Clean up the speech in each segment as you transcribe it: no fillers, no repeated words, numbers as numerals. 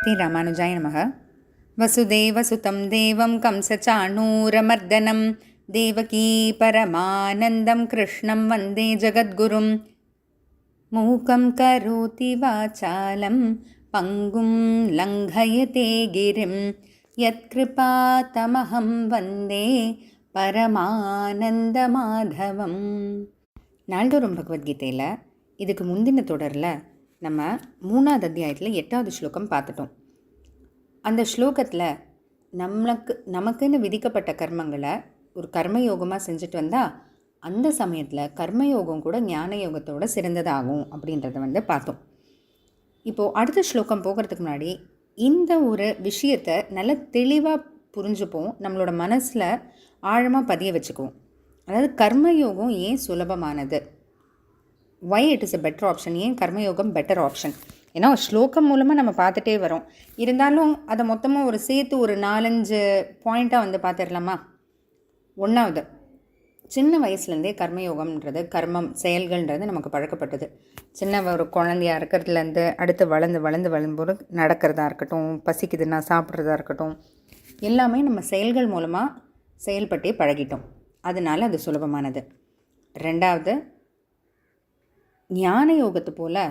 ராமானுஜாய நமக. வசுதேவசுதம் தேவம் கம்சச்சாணூரமர்தனம் தேவகீ பரமானந்தம் கிருஷ்ணம் வந்தே ஜகத்குரும். மூகம் கரோதி வாசாலம் பங்கும் லங்கயதே கிரிம் யத்கிருபாதமஹம் வந்தே பரமானந்த மாதவம். நாள்தோறும் பகவத்கீதையில் இதுக்கு முந்தின தொடரில் நம்ம 3வது அத்தியாயத்தில் 8வது ஸ்லோகம் பார்த்துட்டோம். அந்த ஸ்லோகத்தில் நமக்குன்னு விதிக்கப்பட்ட கர்மங்களை ஒரு கர்மயோகமாக செஞ்சுட்டு வந்தால் அந்த சமயத்தில் கர்மயோகம் கூட ஞான யோகத்தோட சிறந்ததாகும் அப்படின்றத பார்த்தோம். இப்போது அடுத்த ஸ்லோகம் போகிறதுக்கு முன்னாடி இந்த ஒரு விஷயத்தை நல்ல தெளிவாக புரிஞ்சுப்போம், நம்மளோட மனசில் ஆழமாக பதிய வச்சுக்குவோம். அதாவது கர்மயோகம் ஏன் சுலபமானது, why it is a better option, ஏன் கர்மயோகம் பெட்டர் ஆப்ஷன். ஏன்னா ஸ்லோகம் மூலமாக நம்ம பார்த்துட்டே வரோம், இருந்தாலும் அதை மொத்தமாக ஒரு சேர்த்து ஒரு 4-5 பாயிண்ட்டாக பார்த்துடலாமா. 1வது, சின்ன வயசுலேருந்தே கர்மயோகம்ன்றது கர்மம் செயல்கள்ன்றது நமக்கு பழக்கப்பட்டது. சின்ன ஒரு குழந்தையாக இருக்கிறதுலேருந்து அடுத்து வளர்ந்து நடக்கிறதா இருக்கட்டும், பசிக்குதுன்னா சாப்பிட்றதா இருக்கட்டும், எல்லாமே நம்ம செயல்கள் மூலமாக செயல்பட்டே பழகிட்டோம். அதனால் அது சுலபமானது. 2வது, ஞான யோகத்தை போல்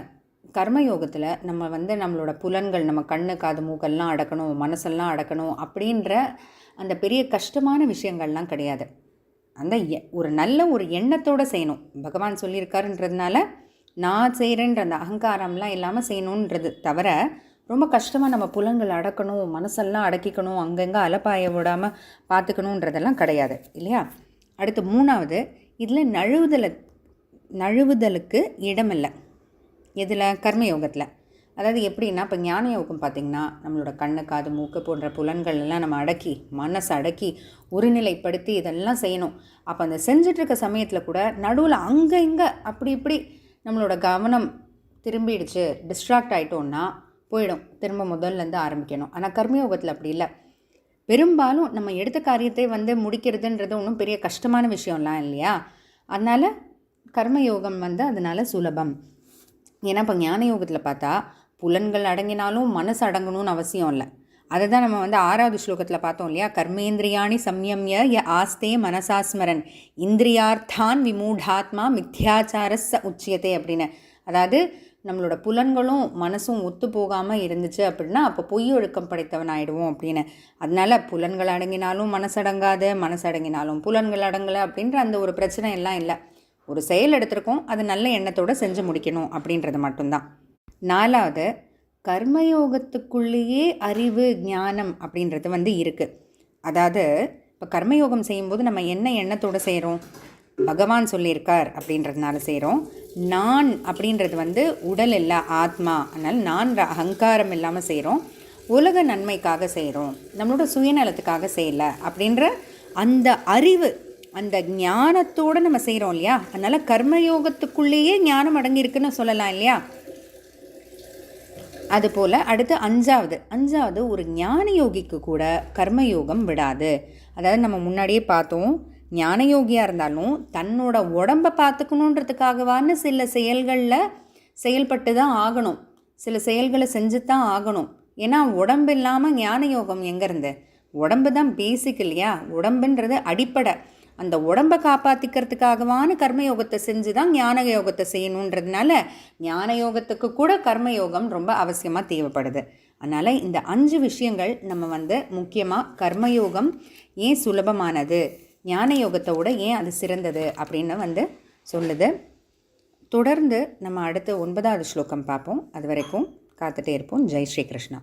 கர்மயோகத்தில் நம்ம நம்மளோட புலன்கள், நம்ம கண்ணு காது மூக்கெல்லாம் அடக்கணும், மனசெல்லாம் அடக்கணும் அப்படின்ற அந்த பெரிய கஷ்டமான விஷயங்கள்லாம் கிடையாது. அந்த ஒரு நல்ல ஒரு எண்ணத்தோடு செய்யணும். பகவான் சொல்லியிருக்காருன்றதுனால நான் செய்கிறேன்ற அந்த அகங்காரம்லாம் இல்லாமல் செய்யணுன்றது தவிர ரொம்ப கஷ்டமாக நம்ம புலன்கள் அடக்கணும், மனசெல்லாம் அடக்கிக்கணும், அங்கங்கே அலப்பாய விடாமல் பார்த்துக்கணுன்றதெல்லாம் கிடையாது இல்லையா. அடுத்து 3வது, இதில் நழுவுதலுக்கு இடமில்லை. இதில் கர்மயோகத்தில் அதாவது எப்படின்னா, இப்போ ஞான யோகம் பார்த்திங்கன்னா நம்மளோட கண்ணு காது மூக்கு போன்ற புலன்கள் எல்லாம் நம்ம அடக்கி மனசை அடக்கி ஒருநிலைப்படுத்தி இதெல்லாம் செய்யணும். அப்போ அந்த செஞ்சிட்ருக்க சமயத்தில் கூட நடுவில் அங்கே இங்கே அப்படி இப்படி நம்மளோட கவனம் திரும்பிடுச்சு, டிஸ்ட்ராக்ட் ஆகிட்டோன்னா போயிடும், திரும்ப முதல்லேருந்து ஆரம்பிக்கணும். ஆனால் கர்மயோகத்தில் அப்படி இல்லை. பெரும்பாலும் நம்ம எடுத்த காரியத்தை முடிக்கிறதுன்றது ஒன்றும் பெரிய கஷ்டமான விஷயம்லாம் இல்லையா. அதனால் கர்மயோகம் அதனால் சுலபம். ஏன்னா இப்போ ஞான யோகத்தில் பார்த்தா புலன்கள் அடங்கினாலும் மனசு அடங்கணும்னு அவசியம் இல்லை. அதை தான் நம்ம 6வது ஸ்லோகத்தில் பார்த்தோம் இல்லையா. கர்மேந்திரியாணி சம்யம்ய ய ஆஸ்தே மனசாஸ்மரன் இந்திரியார்த்தான் விமூடாத்மா மித்யாச்சாரஸ்ஸ உச்சியத்தை அப்படின்னு. அதாவது நம்மளோட புலன்களும் மனசும் ஒத்து போகாமல் இருந்துச்சு அப்படின்னா அப்போ பொய் ஒழுக்கம் படைத்தவன் ஆகிடுவோம் அப்படின்னு. அதனால் புலன்கள் அடங்கினாலும் மனசடங்காது, மனசடங்கினாலும் புலன்கள் அடங்கலை அப்படின்ற அந்த ஒரு பிரச்சனை எல்லாம் இல்லை. ஒரு செயல் எடுத்திருக்கோம், அது நல்ல எண்ணத்தோடு செஞ்சு முடிக்கணும் அப்படின்றது மட்டும்தான். 4வது, கர்மயோகத்துக்குள்ளேயே அறிவு ஞானம் அப்படின்றது இருக்குது. அதாவது இப்போ கர்மயோகம் செய்யும்போது நம்ம என்ன எண்ணத்தோடு செய்கிறோம், பகவான் சொல்லியிருக்கார் அப்படின்றதுனால செய்கிறோம். நான் அப்படின்றது உடல் இல்லை, ஆத்மா. அதனால் நான் அகங்காரம் இல்லாமல் செய்கிறோம், உலக நன்மைக்காக செய்கிறோம், நம்மளோட சுயநலத்துக்காக செய்யலை அப்படின்ற அந்த அறிவு, அந்த ஞானத்தோடு நம்ம செய்கிறோம் இல்லையா. அதனால் கர்மயோகத்துக்குள்ளேயே ஞானம் அடங்கியிருக்குன்னு சொல்லலாம் இல்லையா. அதுபோல் அடுத்து 5வது, ஒரு ஞான யோகிக்கு கூட கர்மயோகம் விடாது. அதாவது நம்ம முன்னாடியே பார்த்தோம், ஞான யோகியாக இருந்தாலும் தன்னோட உடம்பை பார்த்துக்கணுன்றதுக்காகவான்னு சில செயல்களில் செயல்பட்டு தான் ஆகணும், சில செயல்களை செஞ்சு தான் ஆகணும். ஏன்னா உடம்பு இல்லாமல் ஞான யோகம் எங்கேருந்து, உடம்பு தான் பேசிக் இல்லையா, உடம்புன்றது அடிப்படை. அந்த உடம்பை காப்பாற்றிக்கிறதுக்காகவான கர்மயோகத்தை செஞ்சு தான் ஞான யோகத்தை செய்யணுன்றதுனால ஞான யோகத்துக்கு கூட கர்மயோகம் ரொம்ப அவசியமாக தேவைப்படுது. அதனால் இந்த 5 விஷயங்கள் நம்ம முக்கியமாக கர்மயோகம் ஏன் சுலபமானது, ஞான யோகத்தோட ஏன் அது சிறந்தது அப்படின்னு சொல்லுது. தொடர்ந்து நம்ம அடுத்து 9வது ஸ்லோகம் பார்ப்போம். அது வரைக்கும் காத்துட்டே இருப்போம். ஜெய் ஸ்ரீ கிருஷ்ணா.